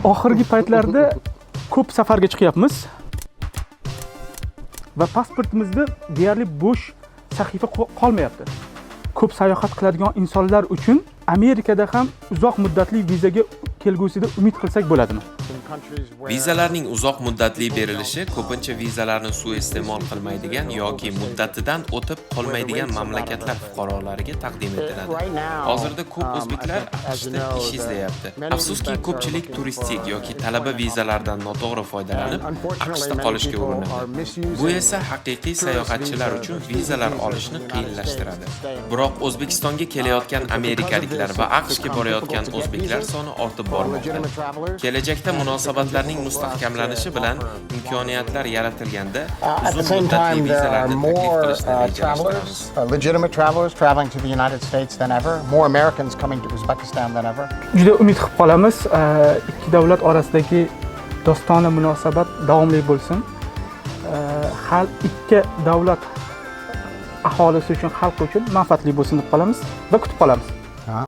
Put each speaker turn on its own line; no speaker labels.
Oxirgi paytlarda ko'p safarga chiqyapmiz va pasportimizda deyarli bo'sh sahifa qolmayapti. Ko'p sayohat qiladigan insonlar uchun Amerikada ham uzoq muddatli vizaga kelgusida umid qilsak bo'ladimi?
Vizalarning uzoq muddatli berilishi ko'pincha vizalarni suiiste'mol qilmaydigan yoki muddatidan o'tib qolmaydigan mamlakatlar fuqarolariga taqdim etiladi. Hozirda ko'p o'zbeklar AQShda ish izlayapti. Afsuski, ko'pchilik turistik yoki talaba vizalaridan noto'g'ri foydalanib, AQShda qolishga urinadi. Bu esa haqiqiy sayohatchilar uchun vizalar olishni qiyinlashtiradi. Biroq O'zbekistonga kelayotgan amerikaliklar va AQShga borayotgan o'zbeklar soni ortib bormoqda. Kelajakda munosabatlarning mustahkamlanishi bilan imkoniyatlar yaratilganda uzun muddatli vizalarni taklif qilishni rejalashtiramiz.
Legitimate travelers traveling to the United States than ever, more Americans coming to Uzbekistan than ever.
Juda umid qilib qolamiz, ikki davlat orasidagi do'stona munosabat davomli bo'lsin. Har ikki davlat aholisi uchun, xalq uchun manfaatli bo'lsin deb qolamiz va kutib qolamiz.